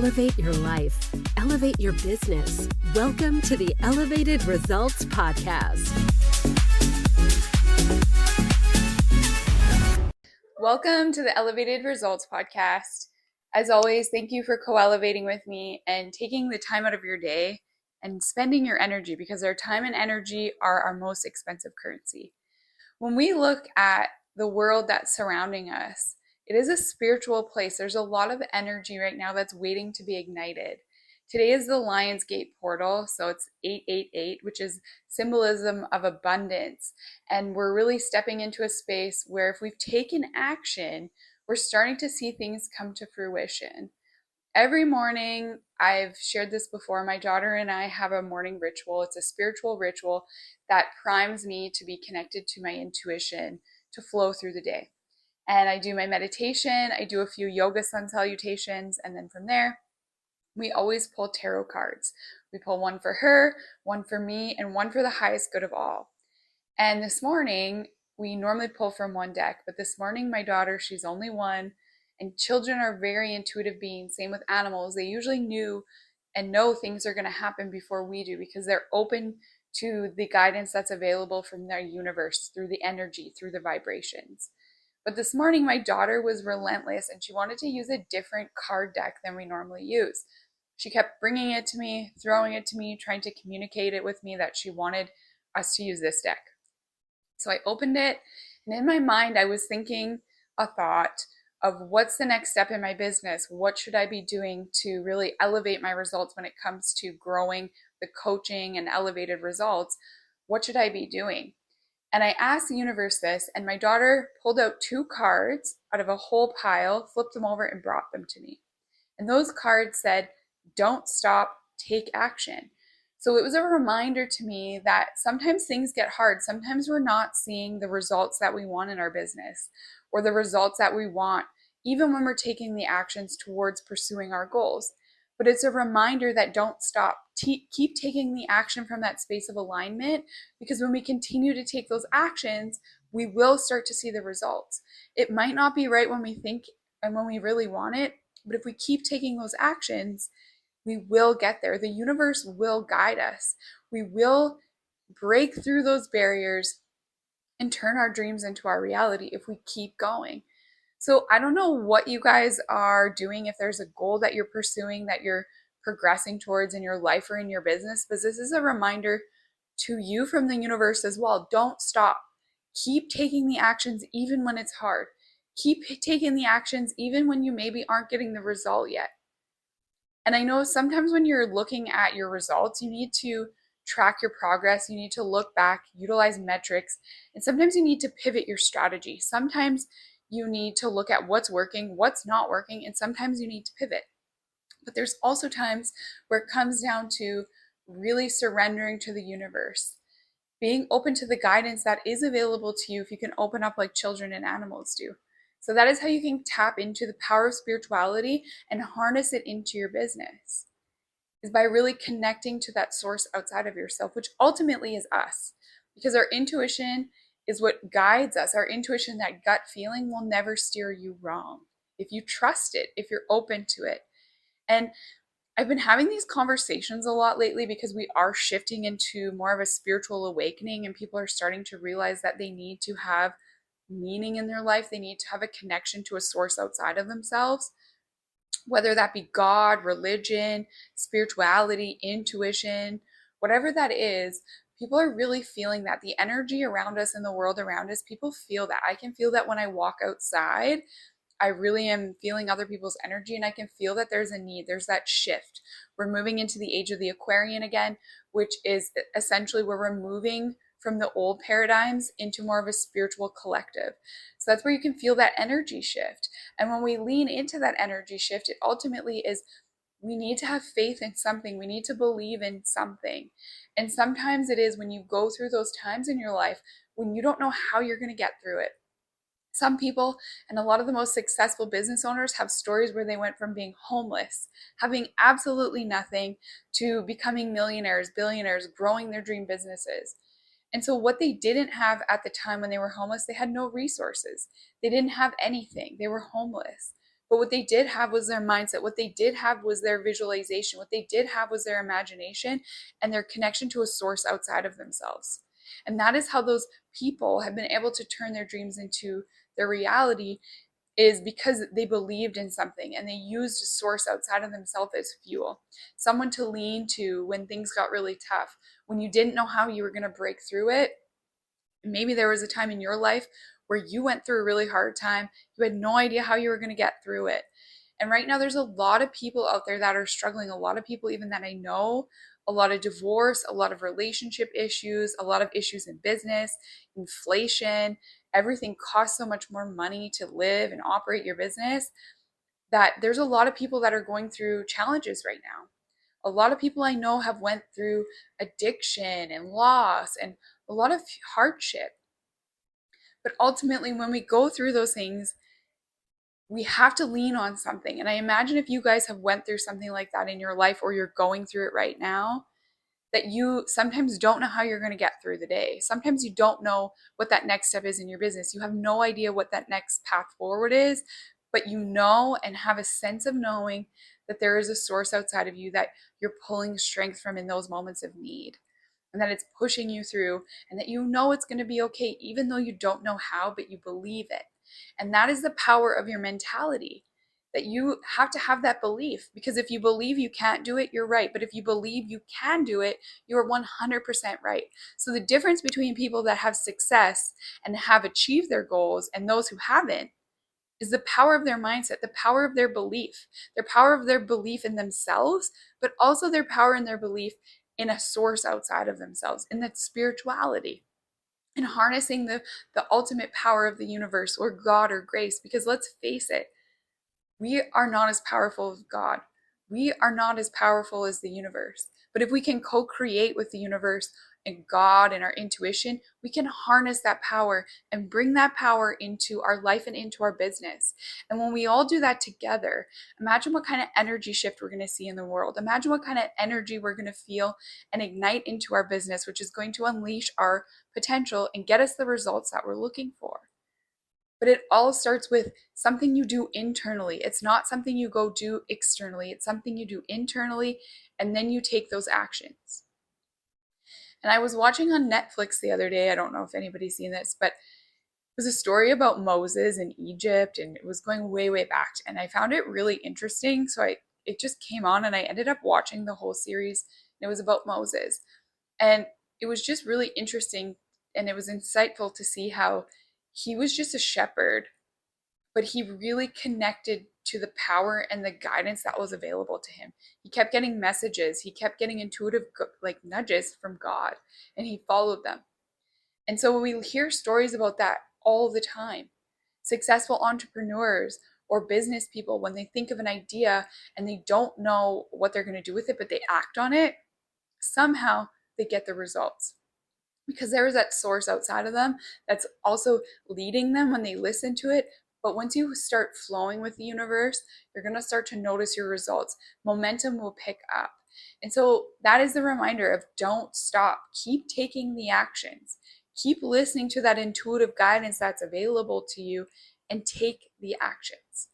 elevate your life, elevate your business. Welcome to the Elevated Results Podcast. Welcome to the Elevated Results Podcast. As always, thank you for co-elevating with me and taking the time out of your day and spending your energy, because our time and energy are our most expensive currency. When we look at the world that's surrounding us, it is a spiritual place. There's a lot of energy right now that's waiting to be ignited. Today is the Lion's Gate portal, so it's 888, which is symbolism of abundance. And we're really stepping into a space where if we've taken action, we're starting to see things come to fruition. Every morning, I've shared this before, my daughter and I have a morning ritual. It's a spiritual ritual that primes me to be connected to my intuition to flow through the day. And I do my meditation, I do a few yoga sun salutations, and then from there, we always pull tarot cards. We pull one for her, one for me, and one for the highest good of all. And this morning, we normally pull from one deck, but this morning my daughter, she's only one, and children are very intuitive beings. Same with animals. They usually knew and know things are going to happen before we do, because they're open to the guidance that's available from their universe, through the energy, through the vibrations. But this morning, my daughter was relentless and she wanted to use a different card deck than we normally use. She kept bringing it to me, throwing it to me, trying to communicate it with me that she wanted us to use this deck. So I opened it, and in my mind, I was thinking a thought of what's the next step in my business? What should I be doing to really elevate my results when it comes to growing the coaching and elevated results? What should I be doing? And I asked the universe this, and my daughter pulled out 2 cards out of a whole pile, flipped them over, and brought them to me. And those cards said, "Don't stop, take action." So it was a reminder to me that sometimes things get hard. Sometimes we're not seeing the results that we want in our business, or the results that we want, even when we're taking the actions towards pursuing our goals. But it's a reminder that don't stop. Keep taking the action from that space of alignment, because when we continue to take those actions, we will start to see the results. It might not be right when we think and when we really want it, but if we keep taking those actions, we will get there. The universe will guide us. We will break through those barriers and turn our dreams into our reality if we keep going. So I don't know what you guys are doing, if there's a goal that you're pursuing, that you're progressing towards in your life or in your business, but this is a reminder to you from the universe as well. Don't stop. Keep taking the actions even when it's hard. Keep taking the actions even when you maybe aren't getting the result yet. And I know sometimes when you're looking at your results, you need to track your progress. You need to look back, utilize metrics, and sometimes you need to pivot your strategy. Sometimes you need to look at what's working, what's not working, and sometimes you need to pivot. But there's also times where it comes down to really surrendering to the universe, being open to the guidance that is available to you if you can open up like children and animals do. So that is how you can tap into the power of spirituality and harness it into your business, is by really connecting to that source outside of yourself, which ultimately is us, because our intuition is what guides us. Our intuition, that gut feeling, will never steer you wrong if you trust it, if you're open to it. And I've been having these conversations a lot lately because we are shifting into more of a spiritual awakening, and people are starting to realize that they need to have meaning in their life. They need to have a connection to a source outside of themselves, whether that be God, religion, spirituality, intuition, whatever that is. People are really feeling that. The energy around us and the world around us, people feel that. I can feel that when I walk outside. I really am feeling other people's energy, and I can feel that there's a need. There's that shift. We're moving into the age of the Aquarian again, which is essentially where we're moving from the old paradigms into more of a spiritual collective. So that's where you can feel that energy shift. And when we lean into that energy shift, it ultimately is, we need to have faith in something. We need to believe in something. And sometimes it is when you go through those times in your life when you don't know how you're going to get through it. Some people, and a lot of the most successful business owners, have stories where they went from being homeless, having absolutely nothing, to becoming millionaires, billionaires, growing their dream businesses. And so what they didn't have at the time when they were homeless, they had no resources. They didn't have anything. They were homeless. But what they did have was their mindset. What they did have was their visualization. What they did have was their imagination and their connection to a source outside of themselves. And that is how those people have been able to turn their dreams into their reality, is because they believed in something and they used a source outside of themselves as fuel, someone to lean to when things got really tough, when you didn't know how you were going to break through it. Maybe there was a time in your life where you went through a really hard time. You had no idea how you were going to get through it. And right now, there's a lot of people out there that are struggling, a lot of people even that I know, a lot of divorce, a lot of relationship issues, a lot of issues in business, inflation. Everything costs so much more money to live and operate your business that there's a lot of people that are going through challenges right now. A lot of people I know have went through addiction and loss and a lot of hardship. But ultimately, when we go through those things, we have to lean on something. And I imagine if you guys have went through something like that in your life, or you're going through it right now, that you sometimes don't know how you're going to get through the day. Sometimes you don't know what that next step is in your business. You have no idea what that next path forward is, but you know and have a sense of knowing that there is a source outside of you that you're pulling strength from in those moments of need, and that it's pushing you through, and that you know it's going to be okay, even though you don't know how, but you believe it. And that is the power of your mentality, that you have to have that belief, because if you believe you can't do it, you're right. But if you believe you can do it, you're 100% right. So the difference between people that have success and have achieved their goals and those who haven't is the power of their mindset, the power of their belief, their power of their belief in themselves, but also their power in their belief in a source outside of themselves, in that spirituality, and harnessing the ultimate power of the universe, or God, or grace. Because let's face it, we are not as powerful as God. We are not as powerful as the universe. But if we can co-create with the universe and God and our intuition, we can harness that power and bring that power into our life and into our business. And when we all do that together, imagine what kind of energy shift we're going to see in the world. Imagine what kind of energy we're going to feel and ignite into our business, which is going to unleash our potential and get us the results that we're looking for. But it all starts with something you do internally. It's not something you go do externally. It's something you do internally, and then you take those actions. And I was watching on Netflix the other day. I don't know if anybody's seen this, but it was a story about Moses in Egypt, and it was going way, way back. And I found it really interesting. So it just came on, and I ended up watching the whole series. And it was about Moses. And it was just really interesting, and it was insightful to see how he was just a shepherd, but he really connected to the power and the guidance that was available to him. He kept getting messages. He kept getting intuitive nudges from God, and he followed them. And so when we hear stories about that all the time, successful entrepreneurs or business people, when they think of an idea and they don't know what they're going to do with it, but they act on it, somehow they get the results. Because there is that source outside of them that's also leading them when they listen to it. But once you start flowing with the universe, you're going to start to notice your results. Momentum will pick up. And so that is the reminder of don't stop. Keep taking the actions. Keep listening to that intuitive guidance that's available to you, and take the actions.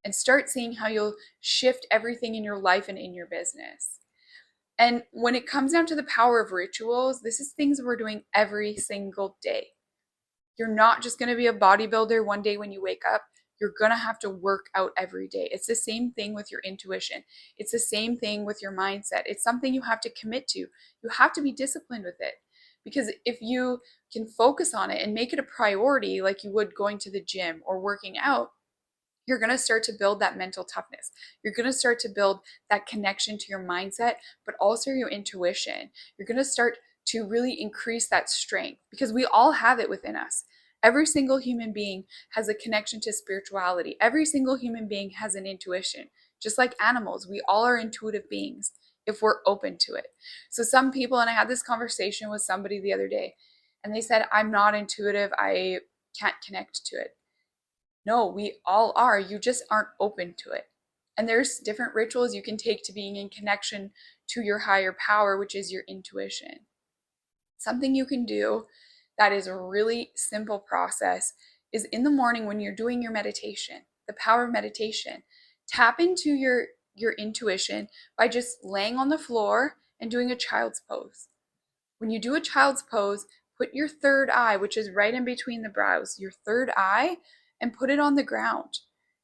And start seeing how you'll shift everything in your life and in your business. And when it comes down to the power of rituals, this is things we're doing every single day. You're not just going to be a bodybuilder one day when you wake up. You're going to have to work out every day. It's the same thing with your intuition. It's the same thing with your mindset. It's something you have to commit to. You have to be disciplined with it. Because if you can focus on it and make it a priority, like you would going to the gym or working out, you're going to start to build that mental toughness. You're going to start to build that connection to your mindset, but also your intuition. You're going to start to really increase that strength, because we all have it within us. Every single human being has a connection to spirituality. Every single human being has an intuition. Just like animals, we all are intuitive beings if we're open to it. So some people, and I had this conversation with somebody the other day, and they said, I'm not intuitive. I can't connect to it. No, we all are. You just aren't open to it. And there's different rituals you can take to being in connection to your higher power, which is your intuition. Something you can do that is a really simple process is in the morning when you're doing your meditation. the power of meditation. Tap into your intuition by just laying on the floor and doing a child's pose. When you do a child's pose, put your third eye, which is right in between the brows, your third eye, and put it on the ground.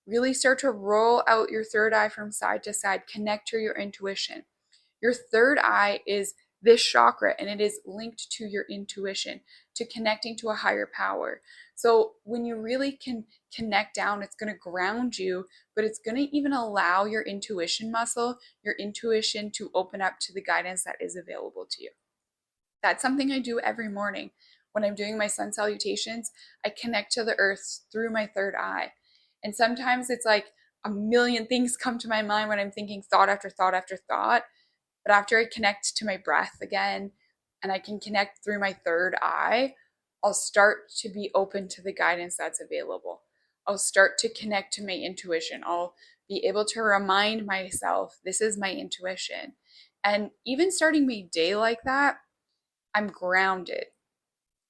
Really start to roll out your third eye from side to side. Connect to your intuition. Your third eye is this chakra, and it is linked to your intuition, to connecting to a higher power. So when you really can connect down, it's going to ground you, but it's going to even allow your intuition muscle, your intuition to open up to the guidance that is available to you. That's something I do every morning. When I'm doing my sun salutations, I connect to the earth through my third eye. And sometimes it's like a million things come to my mind when I'm thinking thought after thought after thought. But after I connect to my breath again, and I can connect through my third eye, I'll start to be open to the guidance that's available. I'll start to connect to my intuition. I'll be able to remind myself, this is my intuition. And even starting my day like that, I'm grounded,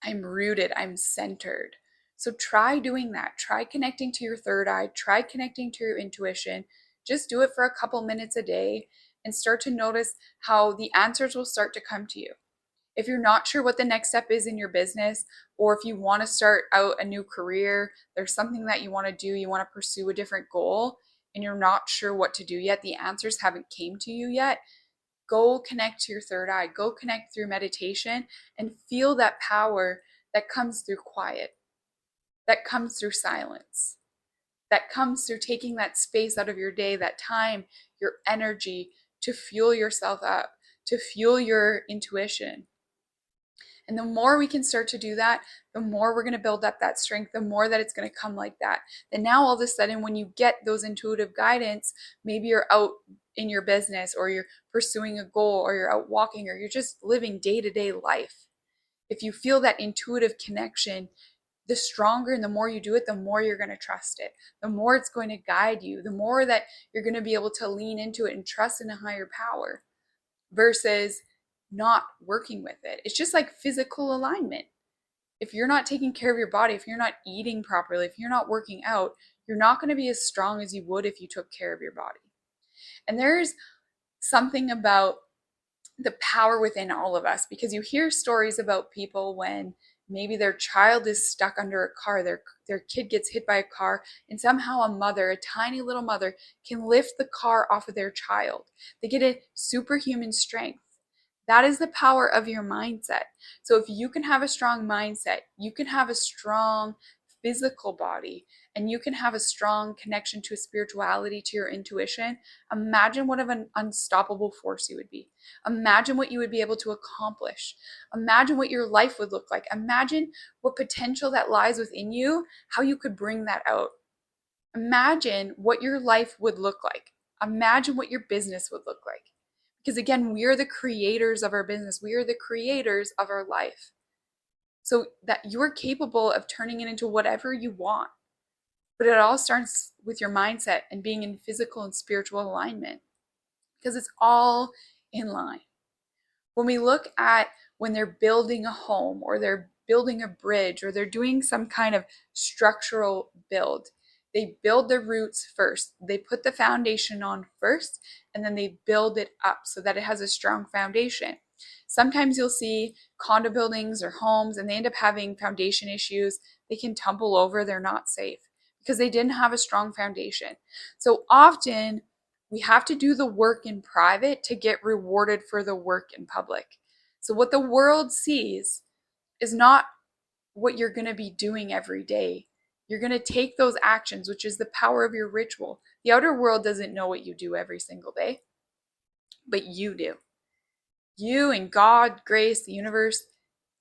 I'm rooted, I'm centered. So try doing that. Try connecting to your third eye. Try connecting to your intuition. Just do it for a couple minutes a day and start to notice how the answers will start to come to you. If you're not sure what the next step is in your business, or if you want to start out a new career, there's something that you want to do, you want to pursue a different goal, and you're not sure what to do yet, the answers haven't came to you yet, go connect to your third eye. Go connect through meditation and feel that power that comes through quiet, that comes through silence, that comes through taking that space out of your day, that time, your energy to fuel yourself up, to fuel your intuition. And the more we can start to do that, the more we're going to build up that strength, the more that it's going to come like that. Then now all of a sudden, when you get those intuitive guidance, maybe you're out in your business, or you're pursuing a goal, or you're out walking, or you're just living day-to-day life. If you feel that intuitive connection, the stronger and the more you do it, the more you're going to trust it. The more it's going to guide you, the more that you're going to be able to lean into it and trust in a higher power versus not working with it. It's just like physical alignment. If you're not taking care of your body, if you're not eating properly, if you're not working out, you're not going to be as strong as you would if you took care of your body. And there's something about the power within all of us, because you hear stories about people when maybe their child is stuck under a car, their kid gets hit by a car, and somehow a mother, a tiny little mother, can lift the car off of their child. They get a superhuman strength. That is the power of your mindset. So if you can have a strong mindset, you can have a strong physical body, and you can have a strong connection to a spirituality, to your intuition, imagine what of an unstoppable force you would be. Imagine what you would be able to accomplish. Imagine what your life would look like. Imagine what potential that lies within you, how you could bring that out. Imagine what your life would look like. Imagine what your business would look like. Because again, we are the creators of our business. We are the creators of our life. So that you're capable of turning it into whatever you want. But it all starts with your mindset and being in physical and spiritual alignment, because it's all in line. When we look at when they're building a home, or they're building a bridge, or they're doing some kind of structural build, they build the roots first. They put the foundation on first, and then they build it up so that it has a strong foundation. Sometimes you'll see condo buildings or homes, and they end up having foundation issues. They can tumble over. They're not safe because they didn't have a strong foundation. So often we have to do the work in private to get rewarded for the work in public. So what the world sees is not what you're going to be doing every day. You're going to take those actions, which is the power of your ritual. The outer world doesn't know what you do every single day, but you do. You and God, grace, the universe,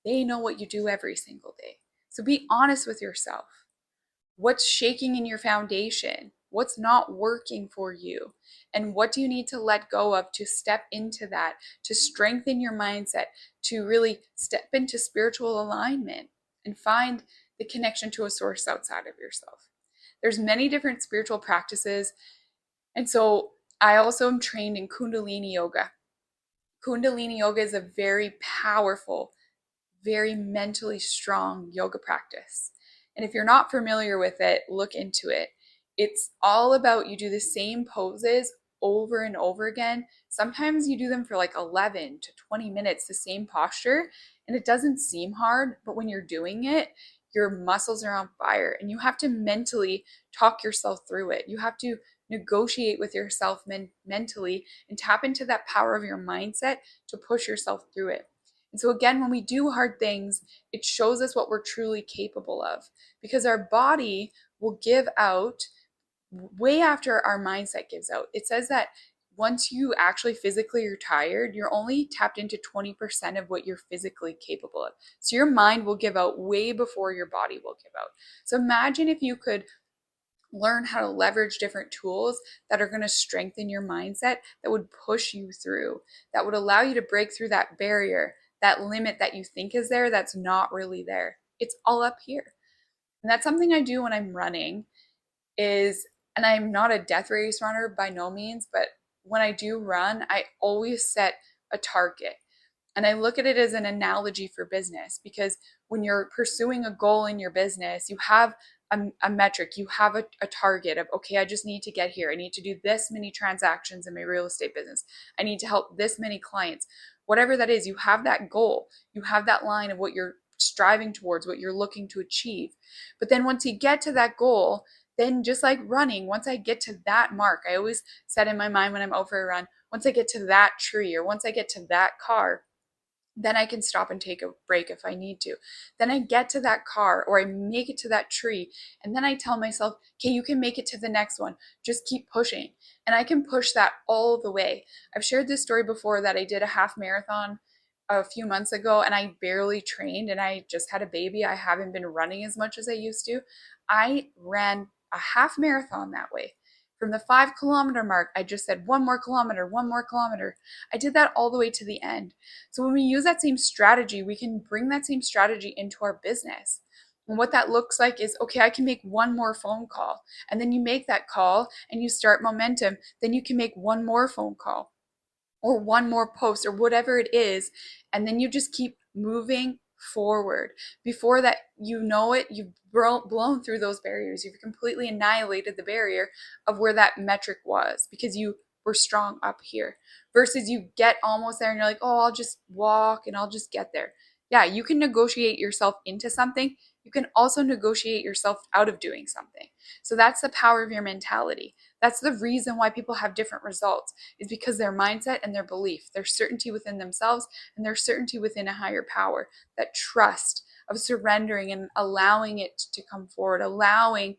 they know what you do every single day. So be honest with yourself. What's shaking in your foundation? What's not working for you? And what do you need to let go of to step into that, to strengthen your mindset, to really step into spiritual alignment and find the connection to a source outside of yourself? There's many different spiritual practices. And so I also am trained in Kundalini yoga. Kundalini yoga is a very powerful, very mentally strong yoga practice. And if you're not familiar with it, look into it. It's all about you do the same poses over and over again. Sometimes you do them for like 11 to 20 minutes, the same posture, and it doesn't seem hard, but when you're doing it, your muscles are on fire and you have to mentally talk yourself through it. You have to negotiate with yourself mentally and tap into that power of your mindset to push yourself through it. And so, again, when we do hard things, it shows us what we're truly capable of because our body will give out way after our mindset gives out. It says that once you actually physically are tired, you're only tapped into 20% of what you're physically capable of. So your mind will give out way before your body will give out. So imagine if you could learn how to leverage different tools that are going to strengthen your mindset, that would push you through, that would allow you to break through that barrier, that limit that you think is there that's not really there. It's all up here. And that's something I do when I'm running and I'm not a death race runner by no means, but when I do run, I always set a target. And I look at it as an analogy for business because when you're pursuing a goal in your business, you have a metric, you have a target of, okay, I just need to get here. I need to do this many transactions in my real estate business. I need to help this many clients. Whatever that is, you have that goal. You have that line of what you're striving towards, what you're looking to achieve. But then once you get to that goal, then just like running, once I get to that mark, I always set in my mind when I'm out for a run, once I get to that tree or once I get to that car, then I can stop and take a break if I need to. Then I get to that car or I make it to that tree. And then I tell myself, okay, you can make it to the next one. Just keep pushing. And I can push that all the way. I've shared this story before that I did a half marathon a few months ago and I barely trained and I just had a baby. I haven't been running as much as I used to. I ran a half marathon that way. From the 5 kilometer mark, I just said 1 more kilometer, 1 more kilometer. I did that all the way to the end. So when we use that same strategy, we can bring that same strategy into our business. And what that looks like is, okay, I can make one more phone call. And then you make that call and you start momentum. Then you can make one more phone call or one more post or whatever it is. And then you just keep moving forward. Before that, you know it, you've blown through those barriers. You've completely annihilated the barrier of where that metric was because you were strong up here versus you get almost there and you're like, oh, I'll just walk and I'll just get there. Yeah, you can negotiate yourself into something. You can also negotiate yourself out of doing something. So that's the power of your mentality. That's the reason why people have different results is because their mindset and their belief, their certainty within themselves and their certainty within a higher power, that trust of surrendering and allowing it to come forward, allowing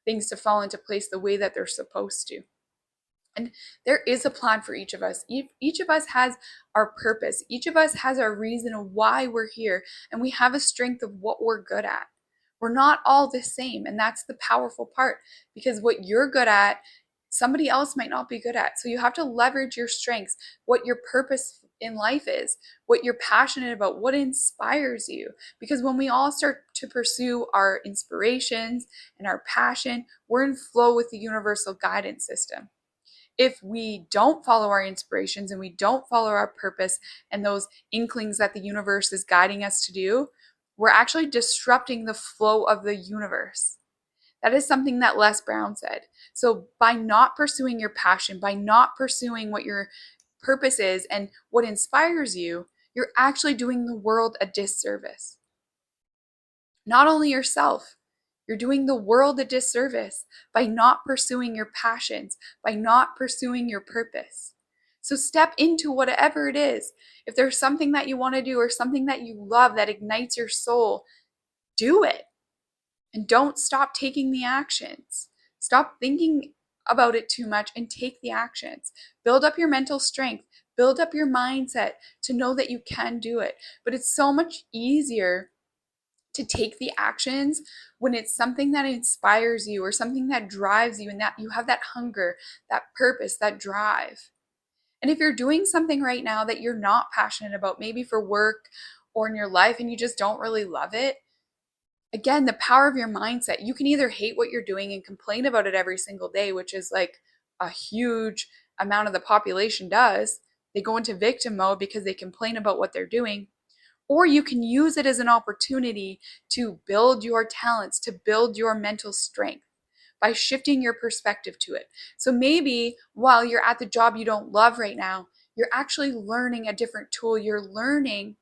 things to fall into place the way that they're supposed to. And there is a plan for each of us. Each of us has our purpose. Each of us has our reason of why we're here. And we have a strength of what we're good at. We're not all the same. And that's the powerful part because what you're good at, somebody else might not be good at. So you have to leverage your strengths, what your purpose in life is, what you're passionate about, what inspires you. Because when we all start to pursue our inspirations and our passion, we're in flow with the universal guidance system. If we don't follow our inspirations and we don't follow our purpose and those inklings that the universe is guiding us to do, we're actually disrupting the flow of the universe. That is something that Les Brown said. So by not pursuing your passion, by not pursuing what your purpose is and what inspires you, you're actually doing the world a disservice. Not only yourself, you're doing the world a disservice by not pursuing your passions, by not pursuing your purpose. So step into whatever it is. If there's something that you want to do or something that you love that ignites your soul, do it. And don't stop taking the actions. Stop thinking about it too much and take the actions. Build up your mental strength. Build up your mindset to know that you can do it. But it's so much easier to take the actions when it's something that inspires you or something that drives you and that you have that hunger, that purpose, that drive. And if you're doing something right now that you're not passionate about, maybe for work or in your life and you just don't really love it, again, the power of your mindset. You can either hate what you're doing and complain about it every single day, which is like a huge amount of the population does. They go into victim mode because they complain about what they're doing. Or you can use it as an opportunity to build your talents, to build your mental strength. by shifting your perspective to it. So maybe while you're at the job you don't love right now, you're actually learning a different tool. You're learning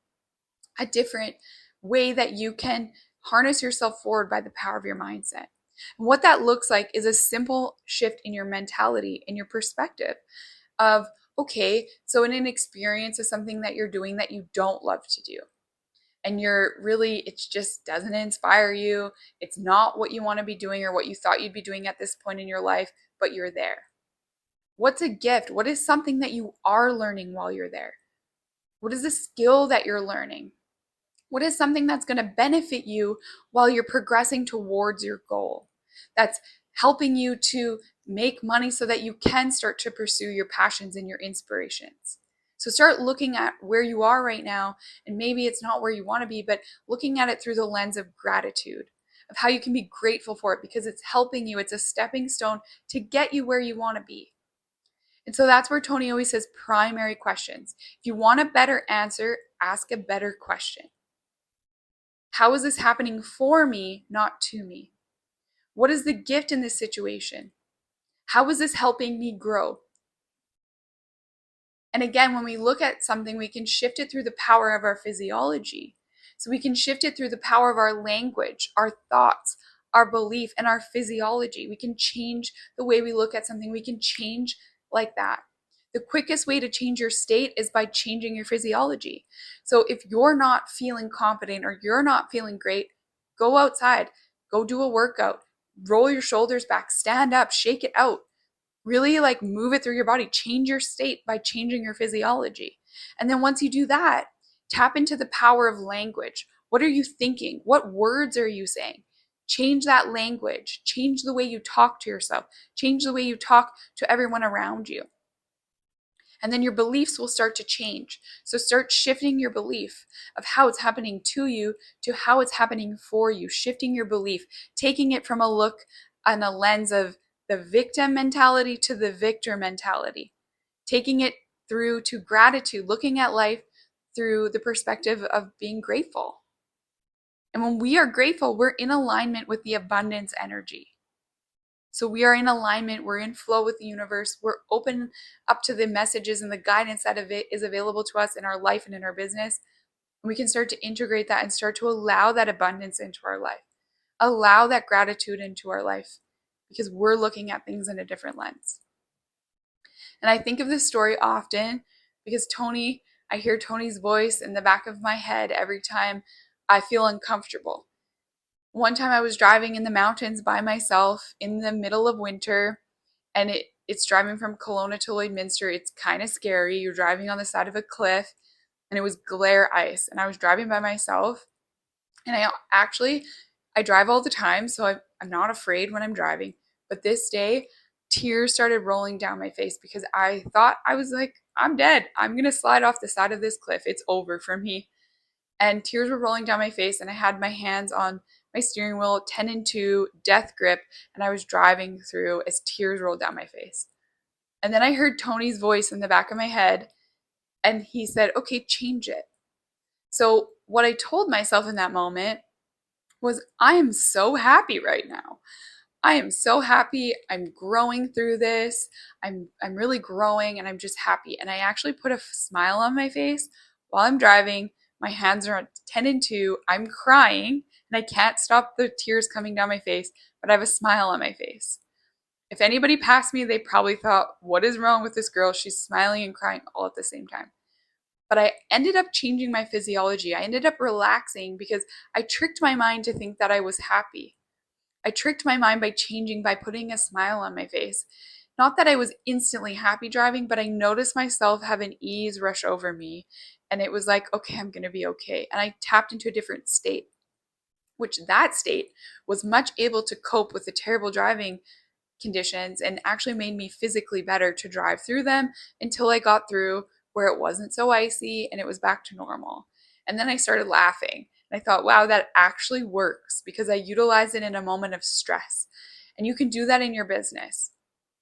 a different way that you can harness yourself forward by the power of your mindset. And what that looks like is a simple shift in your mentality, in your perspective of, okay, so in an experience of something that you're doing that you don't love to do, and it just doesn't inspire you. It's not what you want to be doing or what you thought you'd be doing at this point in your life, but you're there. What's a gift? What is something that you are learning while you're there? What is a skill that you're learning? What is something that's going to benefit you while you're progressing towards your goal? That's helping you to make money so that you can start to pursue your passions and your inspirations. So start looking at where you are right now, and maybe it's not where you want to be, but looking at it through the lens of gratitude, of how you can be grateful for it because it's helping you. It's a stepping stone to get you where you want to be. And so that's where Tony always says primary questions. If you want a better answer, ask a better question. How is this happening for me, not to me? What is the gift in this situation? How is this helping me grow? And again, when we look at something, we can shift it through the power of our physiology. So we can shift it through the power of our language, our thoughts, our belief, and our physiology. We can change the way we look at something. We can change like that. The quickest way to change your state is by changing your physiology. So if you're not feeling confident or you're not feeling great, go outside, go do a workout, roll your shoulders back, stand up, shake it out. Really move it through your body, change your state by changing your physiology. And then once you do that, tap into the power of language. What are you thinking? What words are you saying? Change that language. Change the way you talk to yourself. Change the way you talk to everyone around you. And then your beliefs will start to change. So start shifting your belief of how it's happening to you to how it's happening for you. Shifting your belief, taking it from a look and a lens of the victim mentality to the victor mentality. Taking it through to gratitude, looking at life through the perspective of being grateful. And when we are grateful, we're in alignment with the abundance energy. So we are in alignment, we're in flow with the universe, we're open up to the messages and the guidance that is available to us in our life and in our business. And we can start to integrate that and start to allow that abundance into our life. Allow that gratitude into our life because we're looking at things in a different lens. And I think of this story often because I hear Tony's voice in the back of my head every time I feel uncomfortable. One time I was driving in the mountains by myself in the middle of winter, and it's driving from Kelowna to Lloydminster. It's kind of scary. You're driving on the side of a cliff, and it was glare ice, and I was driving by myself. And I drive all the time, so I'm not afraid when I'm driving. But this day, tears started rolling down my face because I thought I'm dead. I'm going to slide off the side of this cliff. It's over for me. And tears were rolling down my face, and I had my hands on my steering wheel, 10 and 2, death grip, and I was driving through as tears rolled down my face. And then I heard Tony's voice in the back of my head, and he said, okay, change it. So what I told myself in that moment was, I am so happy right now. I am so happy. I'm growing through this. I'm really growing, and I'm just happy. And I actually put a smile on my face while I'm driving. My hands are on 10 and 2. I'm crying, and I can't stop the tears coming down my face, but I have a smile on my face. If anybody passed me, they probably thought, what is wrong with this girl? She's smiling and crying all at the same time. But I ended up changing my physiology. I ended up relaxing because I tricked my mind to think that I was happy. I tricked my mind by putting a smile on my face. Not that I was instantly happy driving, but I noticed myself have an ease rush over me. And it was like, okay, I'm going to be okay. And I tapped into a different state, which that state was much able to cope with the terrible driving conditions and actually made me physically better to drive through them until I got through where it wasn't so icy and it was back to normal. And then I started laughing. And I thought, wow, that actually works because I utilized it in a moment of stress. And you can do that in your business.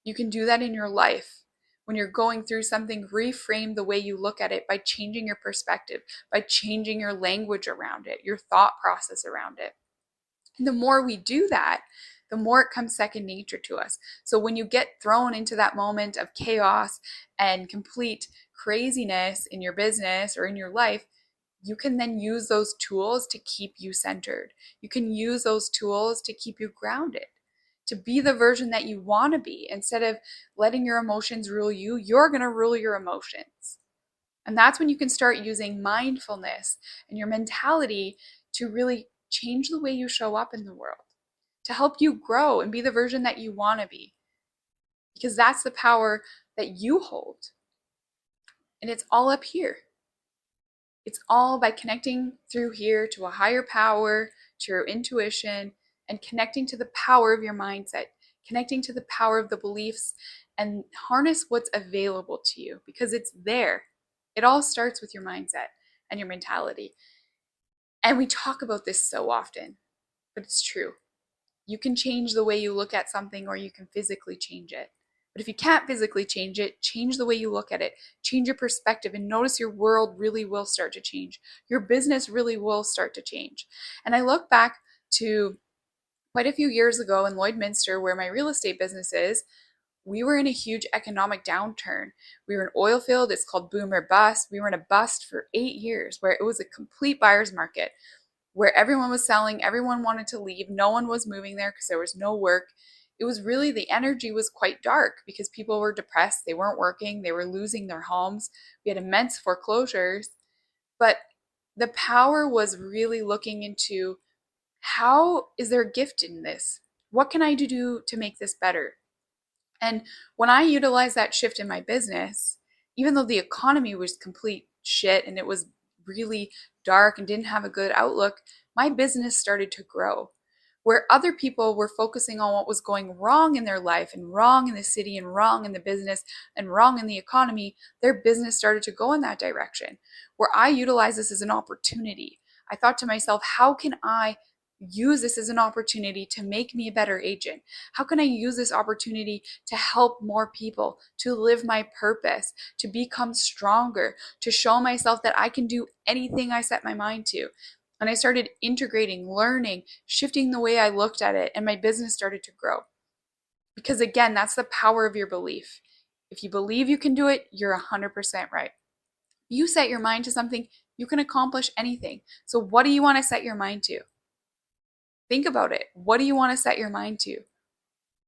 You can do that in your life. When you're going through something, reframe the way you look at it by changing your perspective, by changing your language around it, your thought process around it. And the more we do that, the more it comes second nature to us. So when you get thrown into that moment of chaos and complete craziness in your business or in your life, you can then use those tools to keep you centered. You can use those tools to keep you grounded, to be the version that you want to be. Instead of letting your emotions rule you, you're going to rule your emotions. And that's when you can start using mindfulness and your mentality to really change the way you show up in the world, to help you grow and be the version that you want to be. Because that's the power that you hold. And it's all up here. It's all by connecting through here to a higher power, to your intuition, and connecting to the power of your mindset, connecting to the power of the beliefs, and harness what's available to you because it's there. It all starts with your mindset and your mentality. And we talk about this so often, but it's true. You can change the way you look at something, or you can physically change it. But if you can't physically change it, change the way you look at it, change your perspective, and notice your world really will start to change. Your business really will start to change. And I look back to quite a few years ago in Lloydminster, where my real estate business is. We were in a huge economic downturn. We were in oil field. It's called boom or bust. We were in a bust for 8 years, where it was a complete buyer's market, where everyone was selling, everyone wanted to leave, no one was moving there because there was no work. It was really, the energy was quite dark because people were depressed, they weren't working, they were losing their homes. We had immense foreclosures. But the power was really looking into, how is there a gift in this? What can I do to make this better? And when I utilized that shift in my business, even though the economy was complete shit and it was really dark and didn't have a good outlook, my business started to grow. Where other people were focusing on what was going wrong in their life and wrong in the city and wrong in the business and wrong in the economy, their business started to go in that direction. Where I utilized this as an opportunity. I thought to myself, how can I use this as an opportunity to make me a better agent? How can I use this opportunity to help more people, to live my purpose, to become stronger, to show myself that I can do anything I set my mind to? And I started integrating, learning, shifting the way I looked at it, and my business started to grow. Because again, that's the power of your belief. If you believe you can do it, you're 100% right. You set your mind to something, you can accomplish anything. So what do you want to set your mind to? Think about it. What do you want to set your mind to?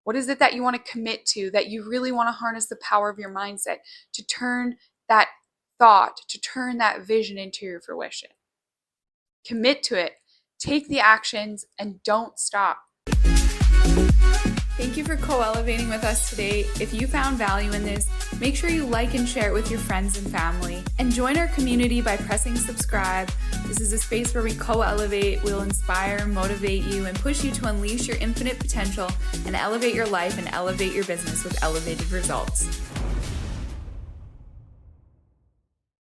What is it that you want to commit to, that you really want to harness the power of your mindset to turn that thought, to turn that vision into your fruition? Commit to it. Take the actions and don't stop. Thank you for co-elevating with us today. If you found value in this, make sure you like and share it with your friends and family. And join our community by pressing subscribe. This is a space where we co-elevate, we'll inspire, motivate you, and push you to unleash your infinite potential and elevate your life and elevate your business with elevated results.